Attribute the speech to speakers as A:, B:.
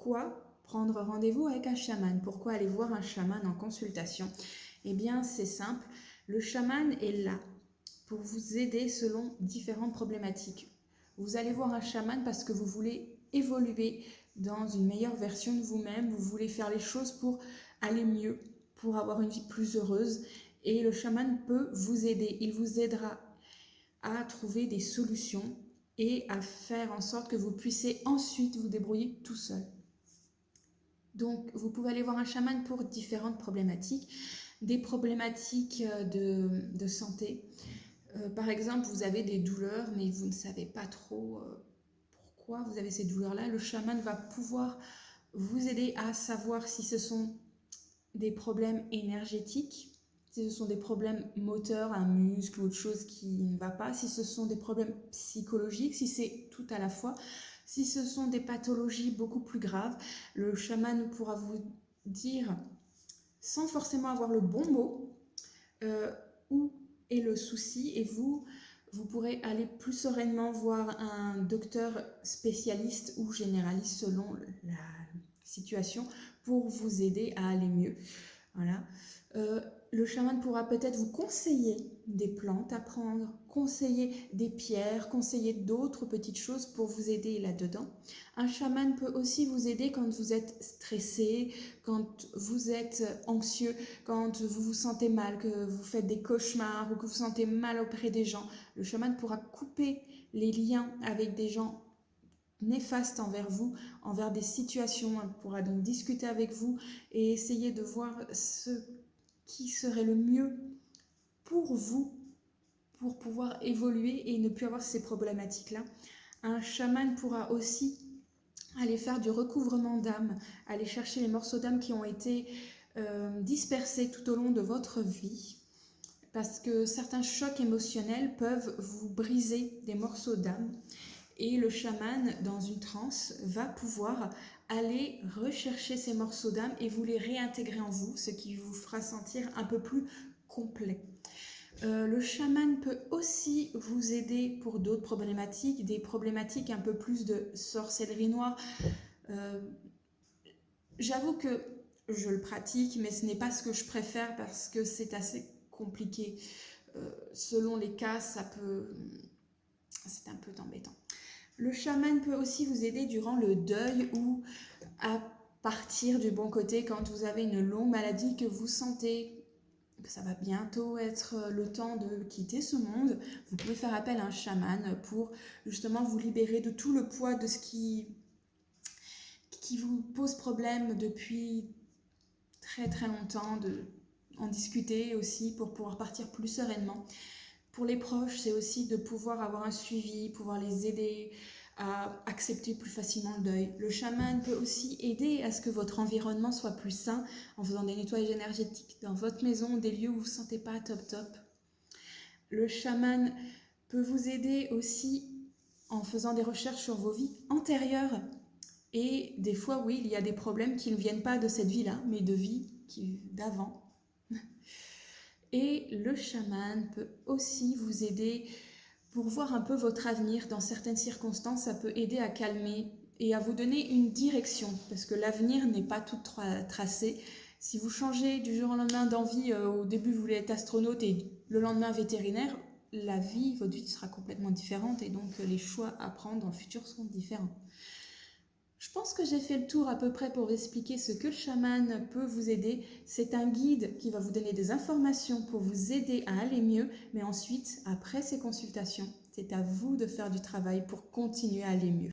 A: pourquoi prendre rendez-vous avec un chaman? Pourquoi aller voir un chaman en consultation? Eh bien, c'est simple. Le chaman est là pour vous aider selon différentes problématiques. Vous allez voir un chaman parce que vous voulez évoluer dans une meilleure version de vous-même, vous voulez faire les choses pour aller mieux, pour avoir une vie plus heureuse. Et le chaman peut vous aider. Il vous aidera à trouver des solutions et à faire en sorte que vous puissiez ensuite vous débrouiller tout seul. Donc, vous pouvez aller voir un chaman pour différentes problématiques. Des problématiques de santé. Par exemple, vous avez des douleurs, mais vous ne savez pas trop pourquoi vous avez ces douleurs-là. Le chaman va pouvoir vous aider à savoir si ce sont des problèmes énergétiques, si ce sont des problèmes moteurs, un muscle ou autre chose qui ne va pas, si ce sont des problèmes psychologiques, si c'est tout à la fois, si ce sont des pathologies beaucoup plus graves, le chaman pourra vous dire, sans forcément avoir le bon mot, où est le souci, et vous pourrez aller plus sereinement voir un docteur spécialiste ou généraliste selon la situation pour vous aider à aller mieux. Voilà. Le chaman pourra peut-être vous conseiller des plantes à prendre, conseiller des pierres, conseiller d'autres petites choses pour vous aider là-dedans. Un chaman peut aussi vous aider quand vous êtes stressé, quand vous êtes anxieux, quand vous vous sentez mal, que vous faites des cauchemars ou que vous vous sentez mal auprès des gens. Le chaman pourra couper les liens avec des gens néfastes envers vous, envers des situations. Il pourra donc discuter avec vous et essayer de voir ce qui serait le mieux pour vous, pour pouvoir évoluer et ne plus avoir ces problématiques-là. Un chaman pourra aussi aller faire du recouvrement d'âme, aller chercher les morceaux d'âme qui ont été dispersés tout au long de votre vie, parce que certains chocs émotionnels peuvent vous briser des morceaux d'âme. Et le chaman, dans une transe, va pouvoir aller rechercher ces morceaux d'âme et vous les réintégrer en vous, ce qui vous fera sentir un peu plus complet. Le chaman peut aussi vous aider pour d'autres problématiques, des problématiques un peu plus de sorcellerie noire. J'avoue que je le pratique, mais ce n'est pas ce que je préfère parce que c'est assez compliqué. Selon les cas, c'est un peu embêtant. Le chaman peut aussi vous aider durant le deuil ou à partir du bon côté quand vous avez une longue maladie, que vous sentez que ça va bientôt être le temps de quitter ce monde. Vous pouvez faire appel à un chaman pour justement vous libérer de tout le poids de ce qui vous pose problème depuis très très longtemps, en discuter aussi pour pouvoir partir plus sereinement. Pour les proches, c'est aussi de pouvoir avoir un suivi, pouvoir les aider à accepter plus facilement le deuil. Le chaman peut aussi aider à ce que votre environnement soit plus sain en faisant des nettoyages énergétiques dans votre maison, des lieux où vous ne vous sentez pas top. Le chaman peut vous aider aussi en faisant des recherches sur vos vies antérieures. Et des fois, oui, il y a des problèmes qui ne viennent pas de cette vie-là, mais de vie d'avant. Et le chaman peut aussi vous aider pour voir un peu votre avenir. Dans certaines circonstances, ça peut aider à calmer et à vous donner une direction, parce que l'avenir n'est pas tout tracé. Si vous changez du jour au lendemain d'envie, au début vous voulez être astronaute et le lendemain vétérinaire, votre vie sera complètement différente et donc les choix à prendre dans le futur seront différents. Je pense que j'ai fait le tour à peu près pour vous expliquer ce que le chaman peut vous aider. C'est un guide qui va vous donner des informations pour vous aider à aller mieux, mais ensuite, après ces consultations, c'est à vous de faire du travail pour continuer à aller mieux.